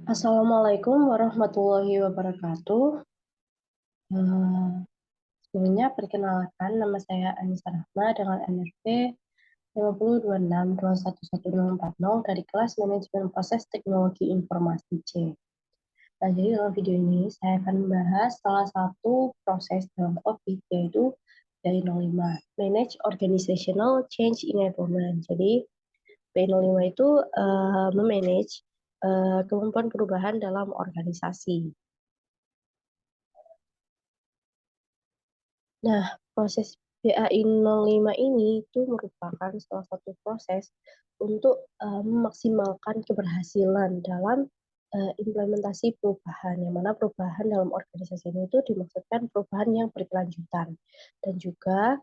Assalamualaikum warahmatullahi wabarakatuh. Eh, Sebelumnya perkenalkan nama saya Anissa Rahma dengan NRP 502621140 dari kelas Manajemen Proses Teknologi Informasi C. Nah, jadi dalam video ini saya akan membahas salah satu proses dalam COVID yaitu PI05, Manage Organizational Change Enablement. Jadi PI05 itu memanage kemampuan perubahan dalam organisasi. Nah, proses BAI 05 ini itu merupakan salah satu proses untuk memaksimalkan keberhasilan dalam implementasi perubahan, yang mana perubahan dalam organisasi ini itu dimaksudkan perubahan yang berkelanjutan, dan juga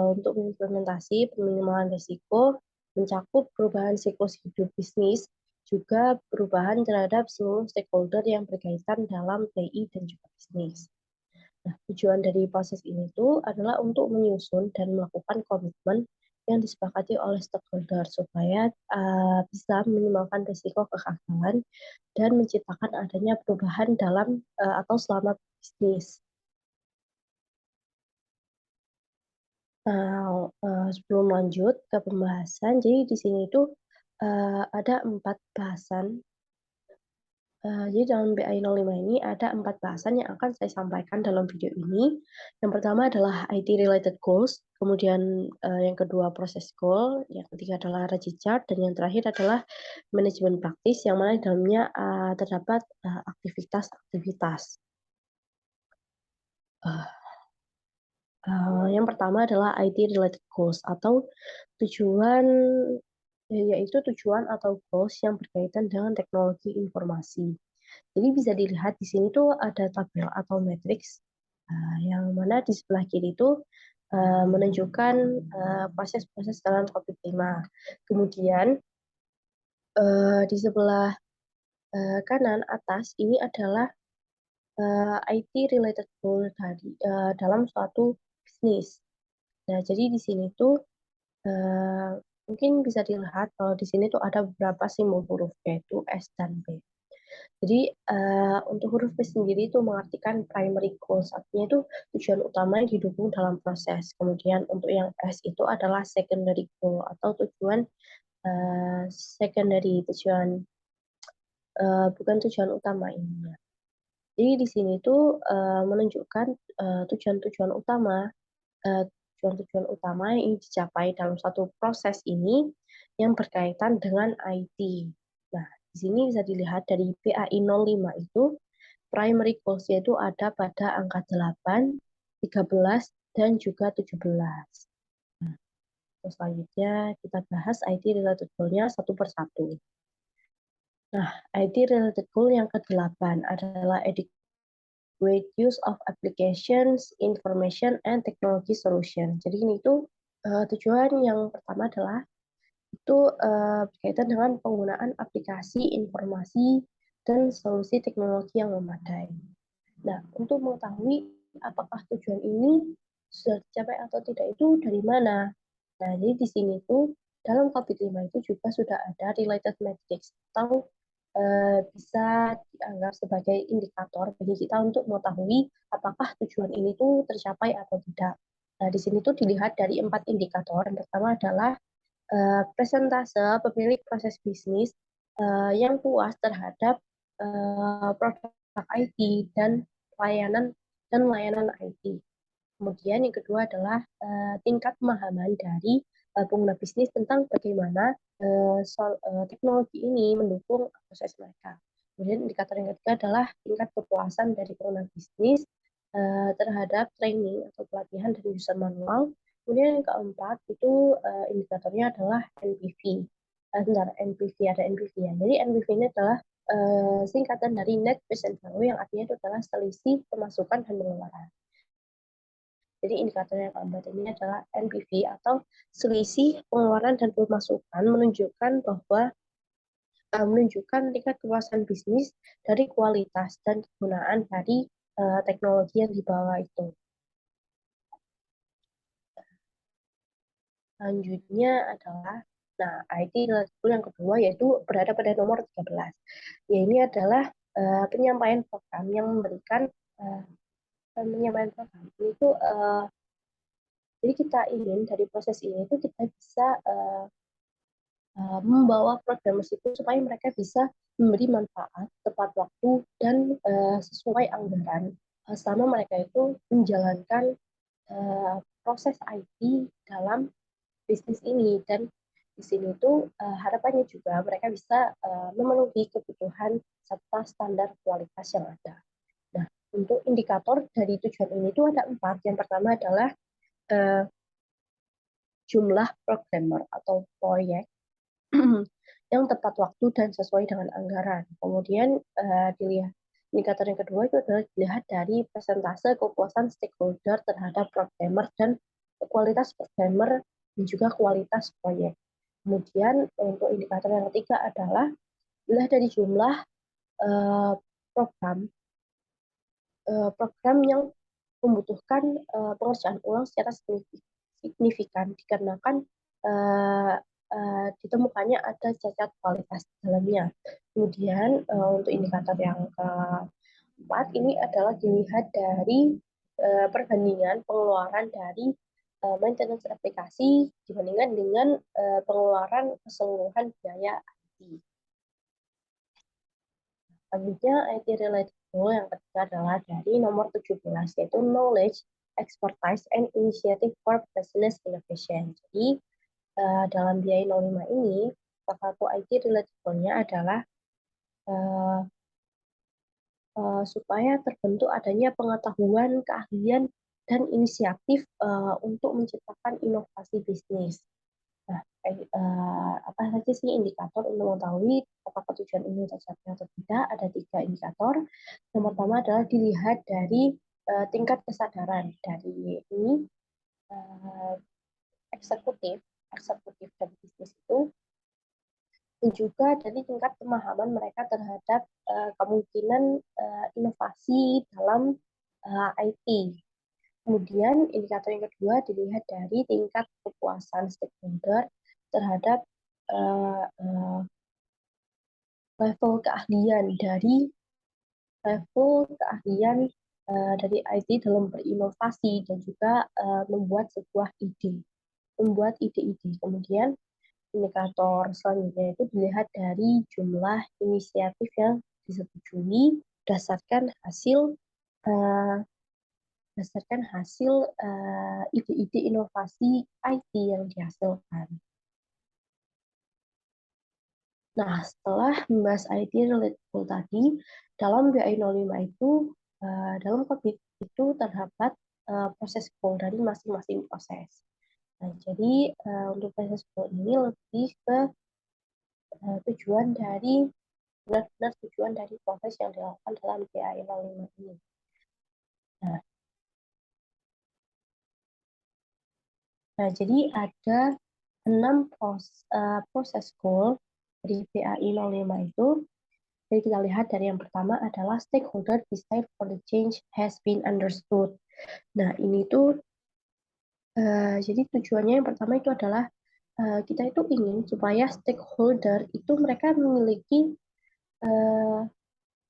untuk mengimplementasi peminimalan risiko, mencakup perubahan siklus hidup bisnis, juga perubahan terhadap seluruh stakeholder yang berkaitan dalam TI dan juga bisnis. Nah, tujuan dari proses ini tuh adalah untuk menyusun dan melakukan komitmen yang disepakati oleh stakeholder supaya bisa meminimalkan risiko kegagalan dan menciptakan adanya perubahan dalam atau selama bisnis. Nah, sebelum lanjut ke pembahasan, jadi di sini tuh ada 4 bahasan. Jadi dalam BI 05 ini ada 4 bahasan yang akan saya sampaikan dalam video ini. Yang pertama adalah IT related goals, kemudian yang kedua proses goal, yang ketiga adalah RAGI chart, dan yang terakhir adalah manajemen praktis yang mana di dalamnya terdapat aktivitas-aktivitas. Yang pertama adalah IT related goals atau tujuan yaitu tujuan atau goals yang berkaitan dengan teknologi informasi. Jadi bisa dilihat di sini tuh ada tabel atau matriks yang mana di sebelah kiri itu menunjukkan proses-proses dalam COVID-5. Kemudian di sebelah kanan atas ini adalah IT related goal tadi dalam suatu bisnis. Nah, jadi di sini tuh mungkin bisa dilihat kalau di sini tuh ada beberapa simbol huruf yaitu S dan B. Jadi untuk huruf P sendiri itu mengartikan primary goals, artinya itu tujuan utama yang didukung dalam proses. Kemudian untuk yang S itu adalah secondary goal atau tujuan secondary, bukan tujuan utama ini. Jadi di sini tuh menunjukkan tujuan-tujuan utama tujuan-tujuan utama yang ingin dicapai dalam satu proses ini yang berkaitan dengan IT. Nah, di sini bisa dilihat dari PAI 05 itu primary goals yaitu ada pada angka 8, 13, dan juga 17. Nah, terus selanjutnya kita bahas IT related goal-nya satu persatu. Nah, IT related goal yang ke-8 adalah adequate use of applications, information, and technology solution. Jadi ini tuh tujuan yang pertama adalah itu berkaitan dengan penggunaan aplikasi, informasi, dan solusi teknologi yang memadai. Nah, untuk mengetahui apakah tujuan ini sudah dicapai atau tidak itu dari mana? Nah, jadi di sini tuh dalam COVID-5 itu juga sudah ada related metrics atau bisa dianggap sebagai indikator bagi kita untuk mengetahui apakah tujuan ini tuh tercapai atau tidak. Nah, di sini tuh dilihat dari 4 indikator. Yang pertama adalah presentase pemilik proses bisnis yang puas terhadap produk IT dan layanan IT. Kemudian yang kedua adalah tingkat pemahaman dari pengguna bisnis tentang bagaimana teknologi ini mendukung proses mereka. Kemudian indikator yang ketiga adalah tingkat kepuasan dari pengguna bisnis terhadap training atau pelatihan dari user manual. Kemudian yang keempat itu indikatornya adalah NPV. Sebentar, NPV ada NPV ya. Jadi NPV ini adalah singkatan dari Net Present Value yang artinya itu adalah selisih pemasukan dan pengeluaran. Jadi indikator yang keempat ini adalah NPV atau selisih pengeluaran dan pemasukan menunjukkan tingkat kepuasan bisnis dari kualitas dan kegunaan dari teknologi yang dibawa itu. Selanjutnya adalah Nah, IT related yang kedua yaitu berada pada nomor 13. Ya, ini adalah penyampaian program yang memberikan penyampaian program itu jadi kita ingin dari proses ini itu kita bisa membawa programmers itu supaya mereka bisa memberi manfaat tepat waktu dan sesuai anggaran selama mereka itu menjalankan proses IT dalam bisnis ini. Dan di sini tuh harapannya juga mereka bisa memenuhi kebutuhan serta standar kualitas yang ada. Nah, untuk indikator dari tujuan ini tuh ada 4. Yang pertama adalah uh, jumlah programmer atau proyek yang tepat waktu dan sesuai dengan anggaran. Kemudian dilihat indikator yang kedua itu adalah dilihat dari persentase kepuasan stakeholder terhadap programmer dan kualitas programmer dan juga kualitas proyek. Kemudian untuk indikator yang ketiga adalah dilihat dari jumlah program program yang membutuhkan pengerjaan ulang secara signifikan dikarenakan ditemukannya ada cacat kualitas di dalamnya. Kemudian untuk indikator yang keempat ini adalah dilihat dari perbandingan pengeluaran dari maintenance aplikasi dibandingkan dengan pengeluaran keseluruhan biaya IT. Selanjutnya, IT related goal yang ketiga adalah dari nomor 17, yaitu knowledge, expertise, and initiative for business innovation. Jadi, dalam BI 05 ini, salah satu IT related goal-nya adalah supaya terbentuk adanya pengetahuan, keahlian, dan inisiatif untuk menciptakan inovasi bisnis. Nah, apa saja sih indikator untuk mengetahui apakah tujuan ini tercapai atau tidak? Ada 3 indikator. Yang pertama adalah dilihat dari tingkat kesadaran dari ini eksekutif dari bisnis itu, dan juga dari tingkat pemahaman mereka terhadap kemungkinan inovasi dalam IT. Kemudian indikator yang kedua dilihat dari tingkat kepuasan stakeholder terhadap level keahlian dari IT dalam berinovasi dan juga membuat sebuah ide, membuat ide-ide. Kemudian indikator selanjutnya itu dilihat dari jumlah inisiatif yang disetujui berdasarkan hasil ide-ide inovasi IT yang dihasilkan. Nah, setelah membahas IT related goal tadi, dalam BI 05 itu, dalam COVID itu terdapat proses goal dari masing-masing proses. Nah, jadi untuk proses goal ini lebih ke tujuan dari benar-benar tujuan dari proses yang dilakukan dalam BI 05 ini. Nah, jadi ada 6 proses goal dari BAI 05 itu. Jadi kita lihat dari yang pertama adalah stakeholder decide for the change has been understood. Nah, ini tuh jadi tujuannya yang pertama itu adalah kita itu ingin supaya stakeholder itu mereka memiliki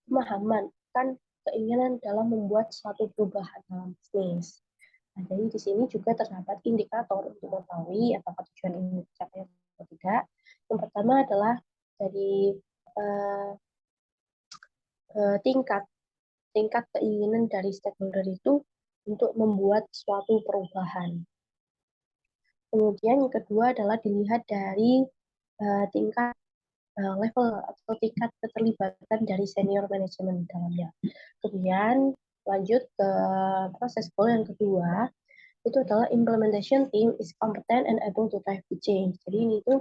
pemahaman kan keinginan dalam membuat suatu perubahan dalam bisnis. Nah, jadi di sini juga terdapat indikator untuk mengetahui apakah tujuan ini tercapai atau tidak. Yang pertama adalah dari tingkat keinginan dari stakeholder itu untuk membuat suatu perubahan. Kemudian yang kedua adalah dilihat dari tingkat level atau tingkat keterlibatan dari senior manajemen di dalamnya. Kemudian lanjut ke proses goal yang kedua, itu adalah implementation team is competent and able to drive the change. Jadi ini tuh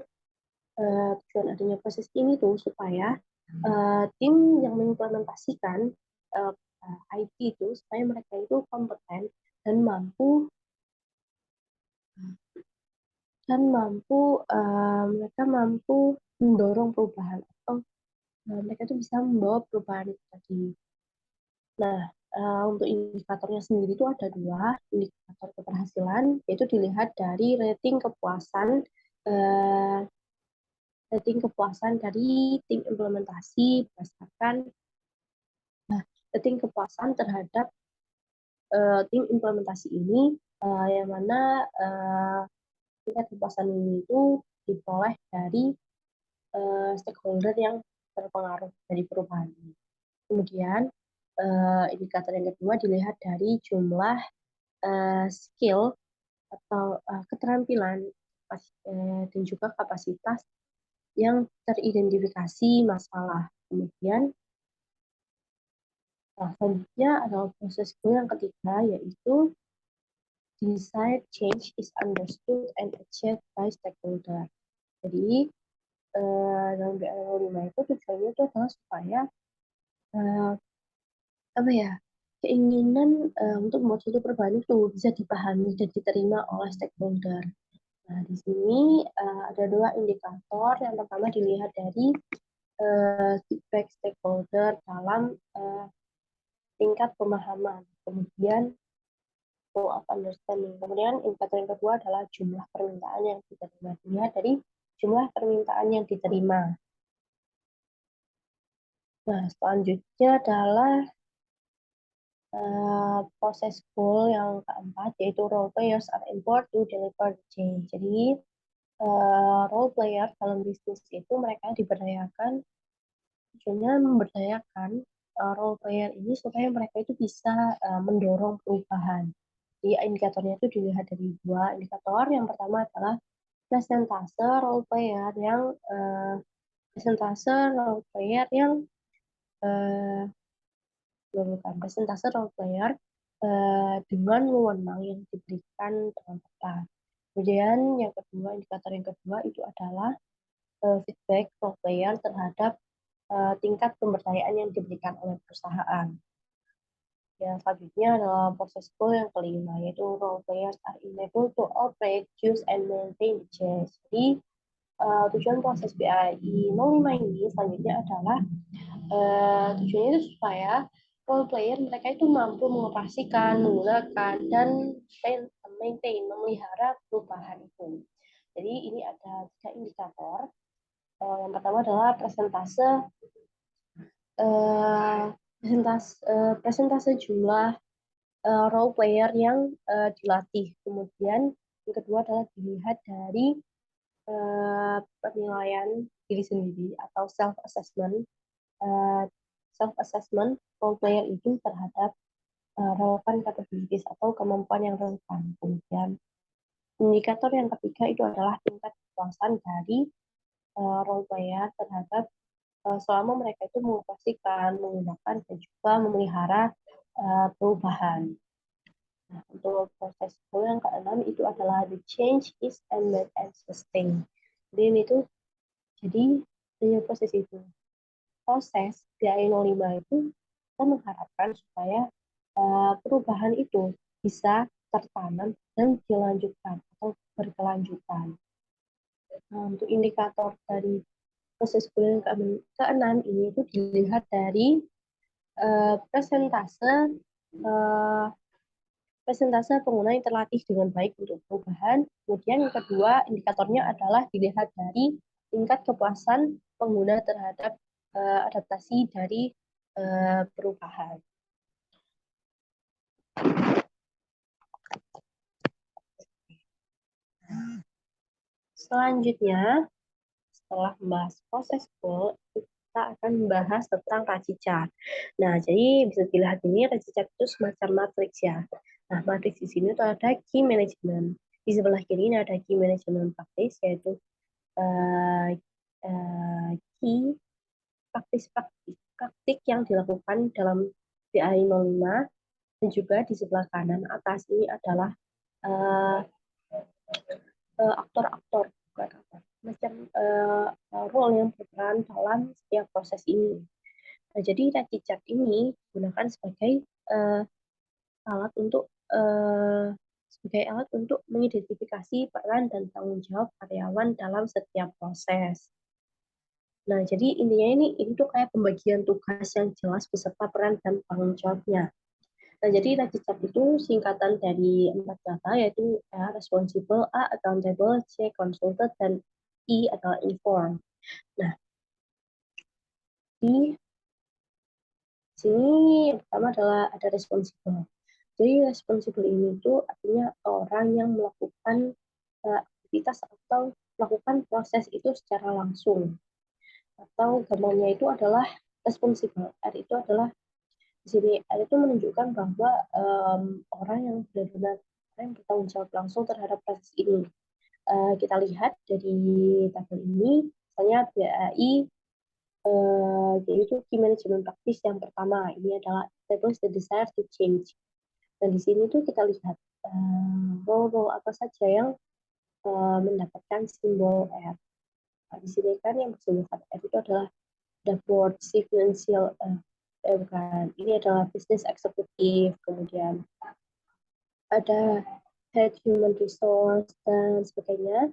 tujuan adanya proses ini tuh supaya tim yang mengimplementasikan IT itu supaya mereka itu kompeten dan mampu mereka mampu mendorong perubahan atau mereka itu bisa membawa perubahan itu tadi. Nah, untuk indikatornya sendiri itu ada 2 indikator keberhasilan, yaitu dilihat dari rating kepuasan rating kepuasan dari tim implementasi berdasarkan rating kepuasan terhadap tim implementasi ini, yang mana tingkat kepuasan ini itu diperoleh dari stakeholder yang terpengaruh dari perubahan ini. Kemudian indikator yang kedua dilihat dari jumlah skill atau keterampilan dan juga kapasitas yang teridentifikasi masalah. Kemudian selanjutnya adalah proses yang ketiga, yaitu desired change is understood and achieved by stakeholder. Jadi dalam BRO5 itu tujuannya itu adalah supaya keinginan untuk membuat suatu perubahan itu bisa dipahami dan diterima oleh stakeholder. Nah, di sini ada dua indikator. Yang pertama dilihat dari feedback stakeholder dalam tingkat pemahaman. Kemudian flow of understanding. Kemudian indikator yang kedua adalah jumlah permintaan yang diterima. Dilihat dari jumlah permintaan yang diterima. Nah, selanjutnya adalah proses goal yang keempat, yaitu role players are important to deliver the change. Jadi, role player dalam bisnis itu mereka diberdayakan, tujuannya memberdayakan role player ini supaya mereka itu bisa mendorong perubahan. Jadi indikatornya itu dilihat dari dua indikator. Yang pertama adalah presentase role player yang presentase role player dengan wewenang yang diberikan dengan tepat. Kemudian indikator yang kedua itu adalah feedback role player terhadap tingkat pemberdayaan yang diberikan oleh perusahaan. Yang selanjutnya adalah proses goal yang kelima, yaitu role players are enabled to operate, use, and maintain the change. Jadi, tujuan proses BAI 05 ini selanjutnya adalah tujuannya itu supaya role player mereka itu mampu mengoperasikan, menggunakan, dan maintain, memelihara perubahan itu. Jadi ini ada 3 indikator. Yang pertama adalah presentase jumlah role player yang dilatih. Kemudian yang kedua adalah dilihat dari penilaian diri sendiri atau self-assessment role player itu terhadap relevan capabilities atau kemampuan yang relevan. Kemudian indikator yang ketiga itu adalah tingkat kepuasan dari role player terhadap selama mereka itu mengoperasikan, menggunakan, dan juga memelihara perubahan. Nah, untuk proses yang keenam itu adalah the change is embedded and sustained. Jadi proses itu. Proses BAI 05 itu kita mengharapkan supaya perubahan itu bisa tertanam dan dilanjutkan atau berkelanjutan. Nah, untuk indikator dari proses yang keenam ini itu dilihat dari presentase pengguna yang terlatih dengan baik untuk perubahan. Kemudian yang kedua indikatornya adalah dilihat dari tingkat kepuasan pengguna terhadap adaptasi dari perubahan. Selanjutnya, setelah membahas proses goal, kita akan membahas tentang Racicat. Nah, jadi bisa dilihat ini Racicat itu semacam matriks ya. Nah, matriks di sini tuh ada key management. Di sebelah kiri ini ada key management practice, yaitu key praktik yang dilakukan dalam BAI 05, dan juga di sebelah kanan atas ini adalah aktor-aktor, macam role yang berperan dalam setiap proses ini. Nah, jadi Racicat ini digunakan sebagai alat untuk mengidentifikasi peran dan tanggung jawab karyawan dalam setiap proses. Nah, jadi intinya ini tuh kayak pembagian tugas yang jelas beserta peran dan tanggung jawabnya. Nah, jadi Racicat itu singkatan dari 4 kata, yaitu responsible, A, accountable, C, consulted, dan I adalah inform. Nah, di sini yang pertama adalah ada responsible. Jadi responsible ini tuh artinya orang yang melakukan aktivitas atau melakukan proses itu secara langsung. Atau gambarnya itu adalah responsible. R itu adalah di sini R itu menunjukkan bahwa orang yang benar-benar yang bertanggung jawab langsung terhadap proses ini. Kita lihat dari tabel ini, misalnya BAI yaitu key management practice yang pertama. Ini adalah establish the desire to change. Dan di sini tuh kita lihat role-role apa saja yang mendapatkan simbol R. Nah, di sini kan yang bersimbolkan R itu adalah the board, chief financial, bukan, ini adalah business executive, kemudian ada head human resource dan sebagainya.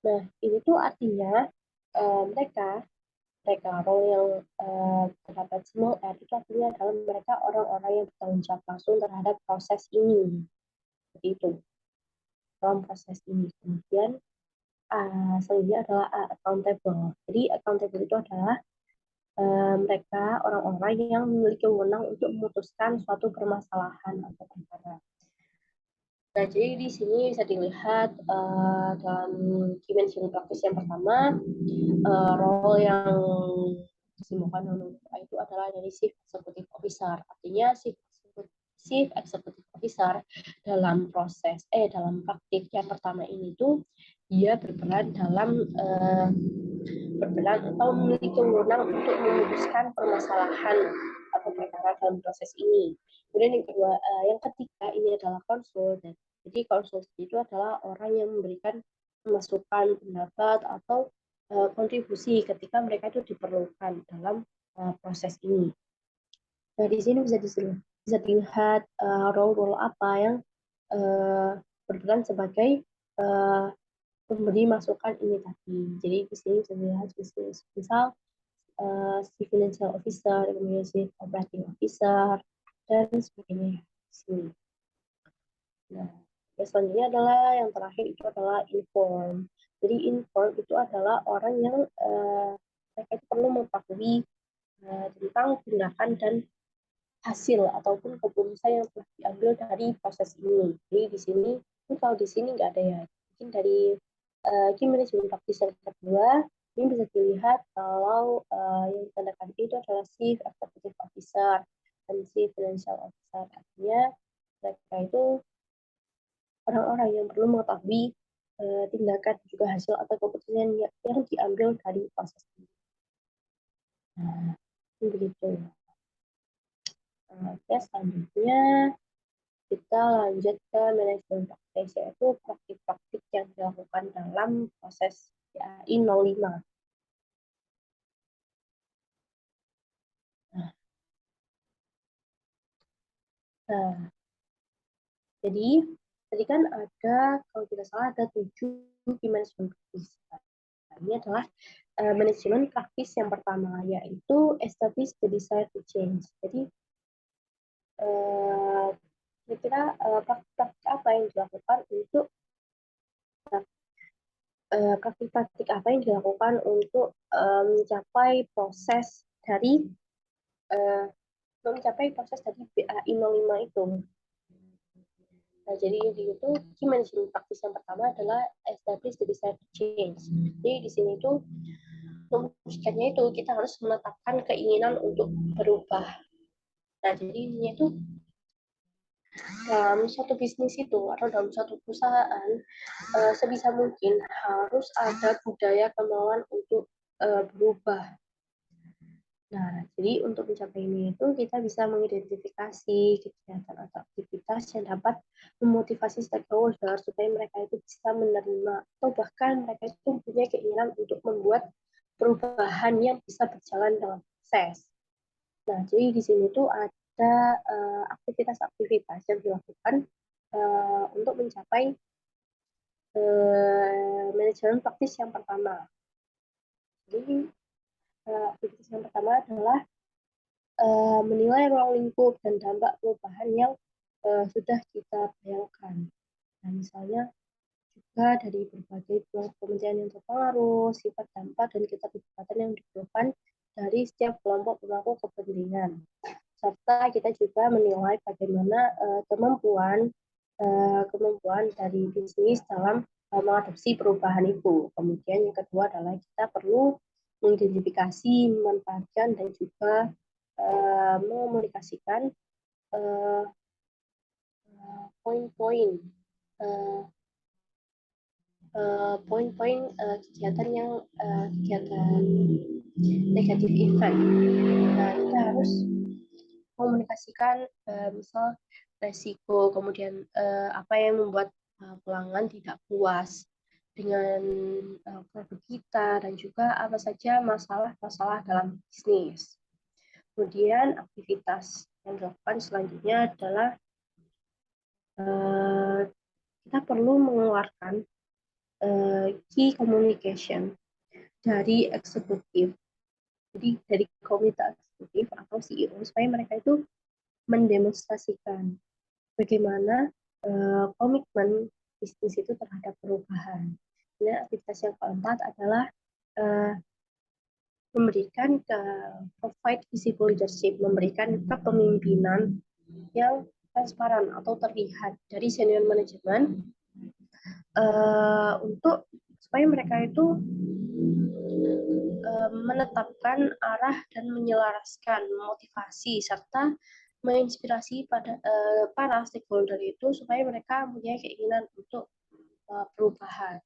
Nah, ini tuh artinya mereka role yang terdapat small r itu artinya adalah mereka orang-orang yang bertanggung jawab langsung terhadap proses ini. Seperti itu, dalam proses ini. Kemudian selanjutnya adalah accountable. Jadi accountable itu adalah mereka orang-orang yang memiliki wewenang untuk memutuskan suatu permasalahan atau perkara. Nah, jadi di sini bisa dilihat dalam key management practice yang pertama, role yang disimbolkan itu adalah dari chief executive officer. Artinya chief executive officer dalam dalam praktik yang pertama ini tuh dia berperan atau memiliki wewenang untuk memutuskan permasalahan atau perkara dalam proses ini. Kemudian yang ketiga ini adalah konsul. Jadi konsul itu adalah orang yang memberikan masukan, pendapat atau kontribusi ketika mereka itu diperlukan dalam proses ini. Nah, di sini bisa dilihat role-role apa yang berperan sebagai memberi masukan ini tadi. Jadi di sini bisa dilihat misal si financial officer, kemudian si operating officer, dan sebagainya. Sini. Nah, selanjutnya adalah yang terakhir itu adalah inform. Jadi inform itu adalah orang yang mereka itu perlu mengetahui tentang tindakan dan hasil ataupun keputusan yang telah diambil dari proses ini. Jadi di sini, kalau di sini nggak ada ya. Mungkin dari key management practice yang kedua, ini bisa dilihat kalau yang ditandakan itu adalah chief executive officer dan chief financial officer. Artinya mereka itu orang-orang yang perlu mengetahui tindakan juga hasil atau keputusan yang diambil dari proses ini. Nah, begitu. Oke, selanjutnya kita lanjut ke manajemen praktis, yaitu praktik-praktik yang dilakukan dalam proses PAI 05. Nah, jadi tadi kan ada, kalau tidak salah ada 7 di manajemen praktis. Nah, ini adalah manajemen praktis yang pertama, yaitu establish the desire to change. Jadi kira-kira praktik-praktik apa yang dilakukan untuk praktik-praktik apa yang dilakukan untuk mencapai proses dari BAI 05 itu. Nah, jadi itu key management practice yang pertama adalah establish the desire to change. Jadi di sini itu mewujudkannya itu kita harus menetapkan keinginan untuk berubah. Nah, jadi ini itu dalam suatu bisnis itu atau dalam suatu perusahaan sebisa mungkin harus ada budaya kemauan untuk berubah. Nah, jadi untuk mencapai ini itu kita bisa mengidentifikasi kegiatan atau aktivitas yang dapat memotivasi stakeholder supaya mereka itu bisa menerima atau bahkan mereka itu mempunyai keinginan untuk membuat perubahan yang bisa berjalan dalam proses. Nah, jadi di sini tuh ada aktivitas-aktivitas yang dilakukan untuk mencapai manajemen praktis yang pertama. Jadi aktivitas yang pertama adalah menilai ruang lingkup dan dampak perubahan yang sudah kita bayangkan. Nah, misalnya juga dari berbagai kementerian yang terpengaruh, sifat dampak, dan keterlibatan yang diperlukan dari setiap kelompok pemangku kepentingan. Serta kita juga menilai bagaimana kemampuan dari bisnis dalam mengadopsi perubahan itu. Kemudian yang kedua adalah kita perlu mengidentifikasi, memanfaatkan, dan juga mengomunikasikan poin-poin poin-poin kegiatan negatif event. Nah, kita harus komunikasikan misal resiko, kemudian apa yang membuat pelanggan tidak puas dengan produk kita, dan juga apa saja masalah-masalah dalam bisnis. Kemudian aktivitas yang dilakukan selanjutnya adalah kita perlu mengeluarkan key communication dari eksekutif, jadi dari komite eksekutif atau CEO, supaya mereka itu mendemonstrasikan bagaimana komitmen bisnis itu terhadap perubahan. Dan aktivitas yang keempat adalah memberikan provide visible leadership, memberikan kepemimpinan yang transparan atau terlihat dari senior manajemen untuk supaya mereka itu menetapkan arah dan menyelaraskan motivasi serta menginspirasi para stakeholder itu supaya mereka punya keinginan untuk perubahan.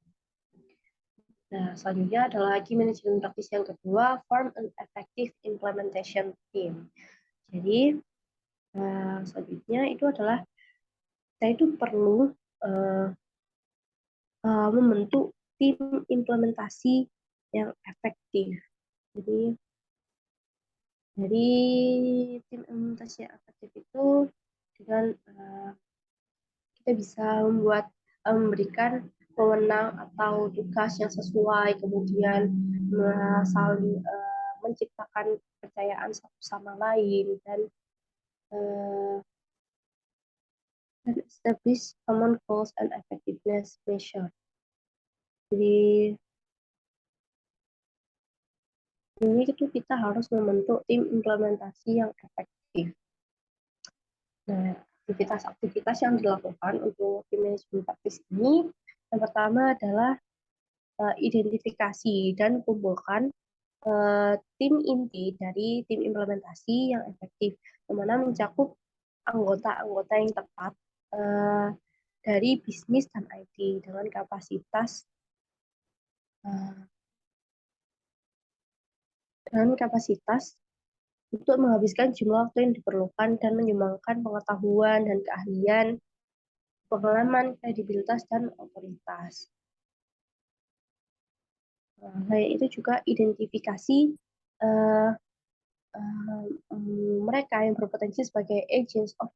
Nah, selanjutnya adalah lagi manajemen praktis yang kedua, form an effective implementation team. Jadi, selanjutnya itu adalah kita itu perlu membentuk tim implementasi yang efektif. Jadi, dari tim implementasi yang efektif itu dengan kita bisa memberikan wewenang atau tugas yang sesuai, kemudian saling menciptakan kepercayaan satu sama lain, dan establish common goals and effectiveness measure. Jadi ini itu kita harus membentuk tim implementasi yang efektif. Nah, aktivitas-aktivitas yang dilakukan untuk tim manajemen praktis ini, yang pertama adalah identifikasi dan kumpulkan tim inti dari tim implementasi yang efektif, yang mana mencakup anggota-anggota yang tepat dari bisnis dan IT dengan kapasitas untuk menghabiskan jumlah waktu yang diperlukan dan menyumbangkan pengetahuan dan keahlian, pengalaman, kredibilitas, dan otoritas. Selain itu juga identifikasi mereka yang berpotensi sebagai agent of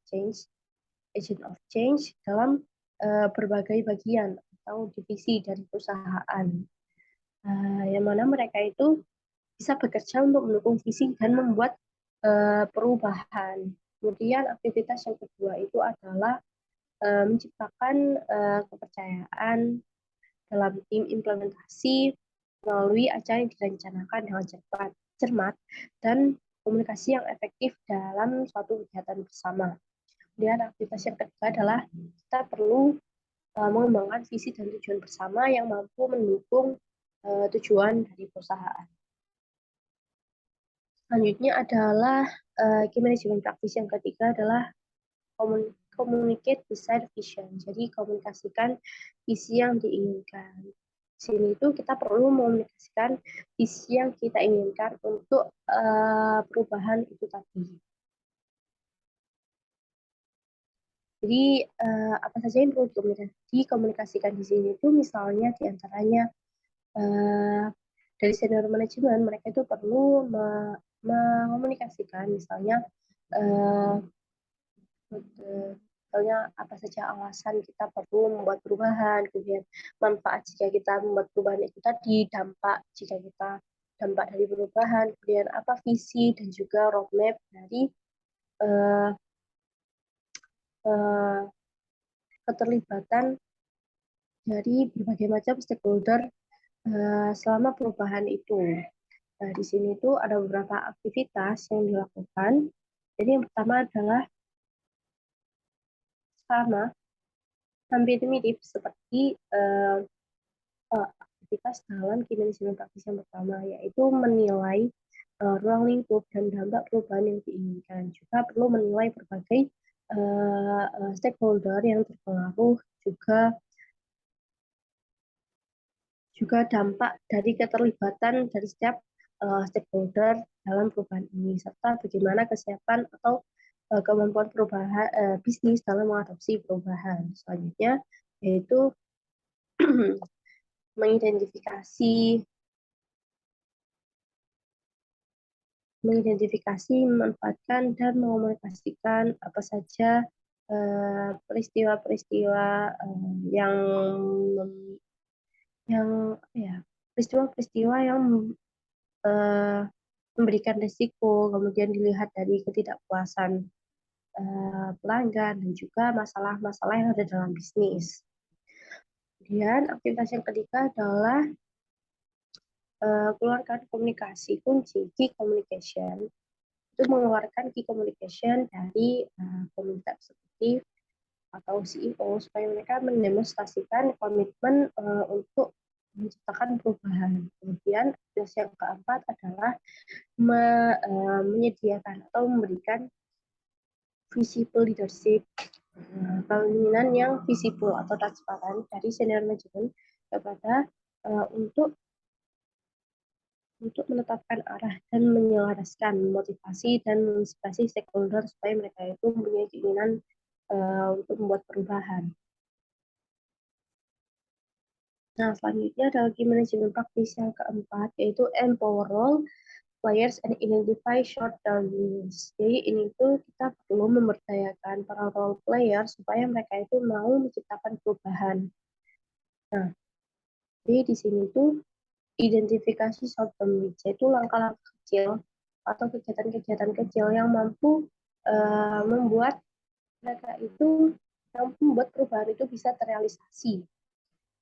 change dalam berbagai bagian atau divisi dari perusahaan, yang mana mereka itu bisa bekerja untuk mendukung visi dan membuat perubahan. Kemudian aktivitas yang kedua itu adalah menciptakan kepercayaan dalam tim implementasi melalui acara yang direncanakan dengan cermat, dan komunikasi yang efektif dalam suatu kegiatan bersama. Kemudian aktivitas yang ketiga adalah kita perlu mengembangkan visi dan tujuan bersama yang mampu mendukung tujuan dari perusahaan. Selanjutnya adalah key management practice yang ketiga adalah communicate desired vision. Jadi komunikasikan visi yang diinginkan. Di sini itu kita perlu mengomunikasikan visi yang kita inginkan untuk perubahan itu tadi. Jadi apa saja yang perlu dikomunikasikan di sini itu misalnya diantaranya dari senior manajemen mereka itu perlu mengomunikasikan misalnya apa saja alasan kita perlu membuat perubahan, kemudian manfaat jika kita membuat perubahan itu tadi, dampak jika kita dampak dari perubahan, kemudian apa visi dan juga roadmap dari keterlibatan dari berbagai macam stakeholder selama perubahan itu. Nah, di sini tuh ada beberapa aktivitas yang dilakukan. Jadi yang pertama adalah sama, hampir mirip seperti aktivitas dalam key management practice yang pertama, yaitu menilai ruang lingkup dan dampak perubahan yang diinginkan. Juga perlu menilai berbagai stakeholder yang terpengaruh, juga dampak dari keterlibatan dari setiap stakeholder dalam perubahan ini, serta bagaimana kesiapan atau kemampuan perubahan bisnis dalam mengadopsi perubahan. Selanjutnya yaitu mengidentifikasi, memanfaatkan dan mengomunikasikan apa saja peristiwa-peristiwa yang peristiwa-peristiwa yang memberikan risiko, kemudian dilihat dari ketidakpuasan pelanggan dan juga masalah-masalah yang ada dalam bisnis. Kemudian aktivitas yang ketiga adalah keluarkan komunikasi kunci, key communication. Itu mengeluarkan key communication dari komunitas eksekutif atau CEO supaya mereka mendemonstrasikan komitmen untuk menciptakan perubahan. Kemudian yang keempat adalah menyediakan atau memberikan visible leadership, kepemimpinan yang visible atau transparan dari senior management kepada untuk menetapkan arah dan menyelaraskan motivasi dan menginspirasi stakeholder supaya mereka itu mempunyai keinginan untuk membuat perubahan. Nah, selanjutnya adalah key management practice yang keempat, yaitu empower role players and identify short-term wins. Jadi ini tuh kita perlu memberdayakan para role player supaya mereka itu mau menciptakan perubahan. Nah, jadi di sini tuh identifikasi short-term wins, yaitu langkah-langkah kecil atau kegiatan-kegiatan kecil yang mampu membuat mereka itu membuat perubahan itu bisa terrealisasi.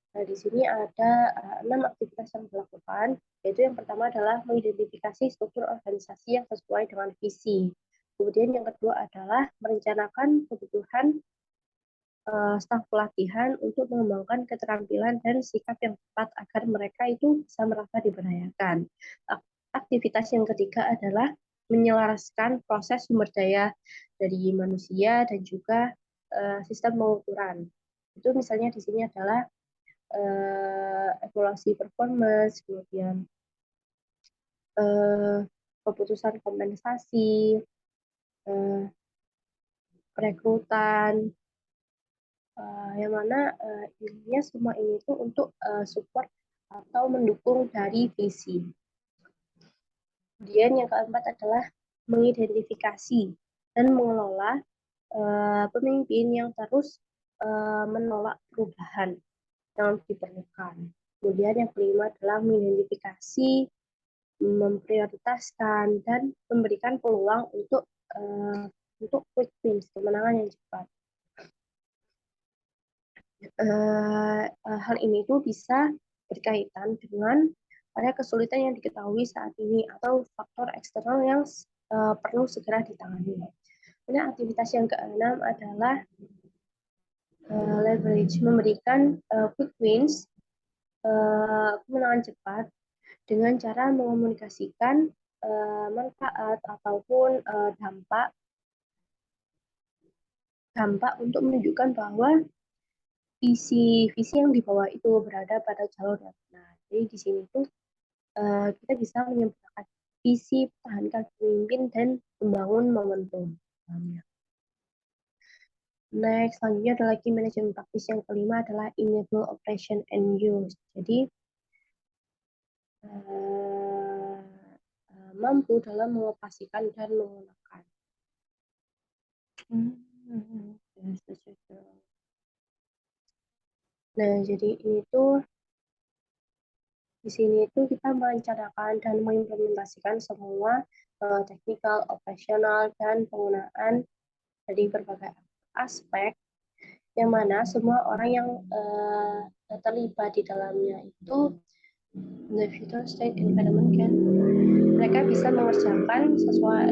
Nah, di sini ada 6 aktivitas yang dilakukan, yaitu yang pertama adalah mengidentifikasi struktur organisasi yang sesuai dengan visi. Kemudian yang kedua adalah merencanakan kebutuhan staf pelatihan untuk mengembangkan keterampilan dan sikap yang tepat agar mereka itu bisa merasa diberdayakan. Aktivitas yang ketiga adalah menyelaraskan proses sumber daya dari manusia dan juga sistem pengukuran. Itu misalnya di sini adalah evaluasi performance, kemudian keputusan kompensasi, perekrutan, yang mana intinya semua ini tuh untuk support atau mendukung dari visi. Kemudian yang keempat adalah mengidentifikasi dan mengelola pemimpin yang terus menolak perubahan yang diperlukan. Kemudian yang kelima adalah mengidentifikasi, memprioritaskan, dan memberikan peluang untuk quick wins, kemenangan yang cepat. Hal ini tuh bisa berkaitan dengan ada kesulitan yang diketahui saat ini atau faktor eksternal yang perlu segera ditangani. Kemudian aktivitas yang keenam adalah leverage, memberikan quick wins, kemenangan cepat dengan cara mengomunikasikan manfaat ataupun dampak untuk menunjukkan bahwa visi yang dibawa itu berada pada jalur yang benar. Jadi di sini tuh kita bisa menyempurnakan visi, pertahankan pemimpin, dan membangun momentum. Next, selanjutnya adalah key management practice yang kelima adalah enable operation and use. Jadi mampu dalam mengoperasikan dan menggunakan. Nah, jadi ini tuh di sini itu kita merencanakan dan mengimplementasikan semua teknikal, operasional, dan penggunaan dari berbagai aspek yang mana semua orang yang terlibat di dalamnya itu the future state environment kan mereka bisa mengerjakan sesuai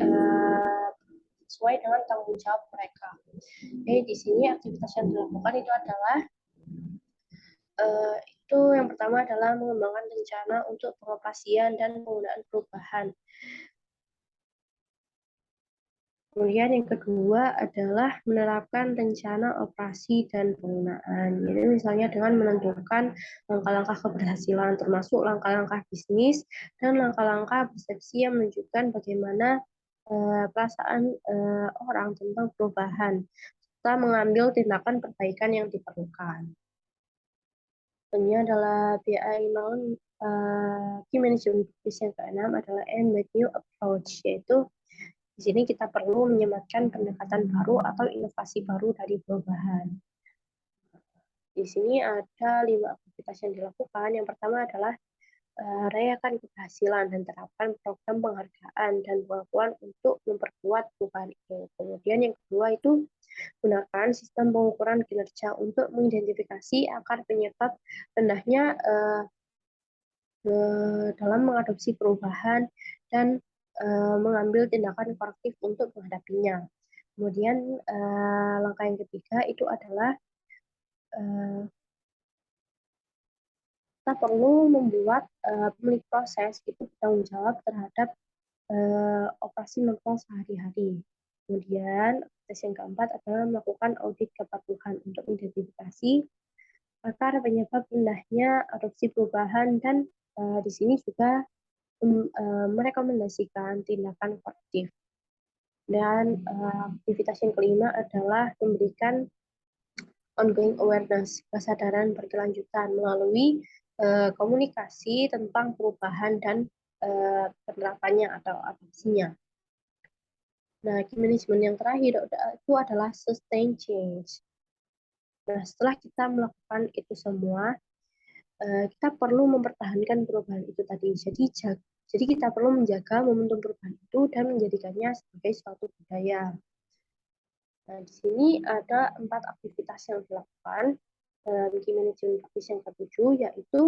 dengan tanggung jawab mereka. Jadi di sini aktivitas yang dilakukan itu adalah itu yang pertama adalah mengembangkan rencana untuk pengoperasian dan penggunaan perubahan. Kemudian yang kedua adalah menerapkan rencana operasi dan penggunaan. Jadi misalnya dengan menentukan langkah-langkah keberhasilan termasuk langkah-langkah bisnis dan langkah-langkah persepsi yang menunjukkan bagaimana perasaan orang tentang perubahan serta mengambil tindakan perbaikan yang diperlukan. Ini adalah BI Key Management Practice yang keenam adalah End with New Approach, yaitu di sini kita perlu menyematkan pendekatan baru atau inovasi baru dari perubahan. Di sini ada 5 aktivitas yang dilakukan. Yang pertama adalah rayakan keberhasilan dan terapkan program penghargaan dan pengakuan untuk memperkuat perubahan itu. Kemudian yang kedua itu gunakan sistem pengukuran kinerja untuk mengidentifikasi akar penyebab rendahnya dalam mengadopsi perubahan dan mengambil tindakan korektif untuk menghadapinya. Kemudian langkah yang ketiga itu adalah kita perlu membuat pemilik proses itu bertanggung jawab terhadap operasi normal sehari-hari. Kemudian tes yang keempat adalah melakukan audit kepatuhan untuk mengidentifikasi akar penyebab rendahnya adopsi perubahan dan di sini juga merekomendasikan tindakan korektif. Dan aktivitas yang kelima adalah memberikan ongoing awareness, kesadaran berkelanjutan melalui komunikasi tentang perubahan dan penerapannya atau adopsinya. Nah, key management yang terakhir itu adalah sustain change. Nah, setelah kita melakukan itu semua, kita perlu mempertahankan perubahan itu tadi. Jadi kita perlu menjaga momentum perubahan itu dan menjadikannya sebagai suatu budaya. Nah, di sini ada 4 aktivitas yang dilakukan dalam key management practice yang ketujuh, yaitu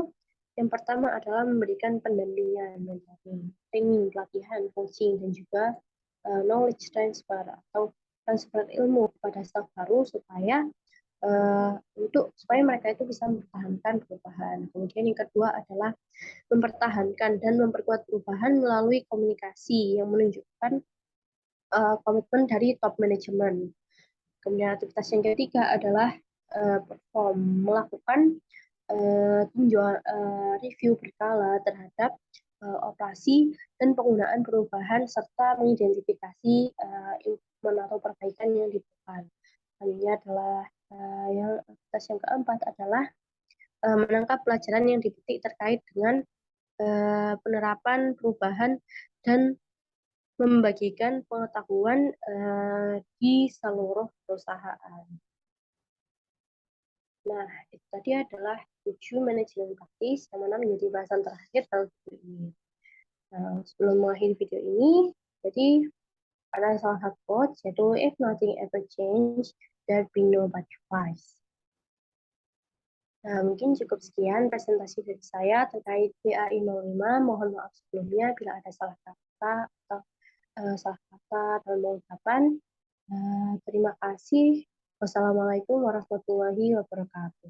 yang pertama adalah memberikan pendampingan, training, pelatihan, coaching, dan juga knowledge transfer atau transfer ilmu kepada staff baru supaya mereka itu bisa mempertahankan perubahan. Kemudian yang kedua adalah mempertahankan dan memperkuat perubahan melalui komunikasi yang menunjukkan komitmen dari top manajemen. Kemudian aktivitas yang ketiga adalah melakukan review berkala terhadap operasi dan penggunaan perubahan serta mengidentifikasi improvement atau perbaikan yang diperlukan. Ini adalah yang aktivitas yang keempat adalah menangkap pelajaran yang dipetik terkait dengan penerapan perubahan dan membagikan pengetahuan di seluruh perusahaan. Nah, itu tadi adalah 7 manajemen praktis yang mana menjadi bahasan terakhir dalam video ini. Nah, sebelum mengakhiri video ini, jadi ada salah satu quotes yaitu if nothing ever change, there be no but twice. Nah, mungkin cukup sekian presentasi dari saya terkait BAI 05. Mohon maaf sebelumnya bila ada salah kata atau salah kata dalam pengucapan. Terima kasih. Wassalamualaikum warahmatullahi wabarakatuh.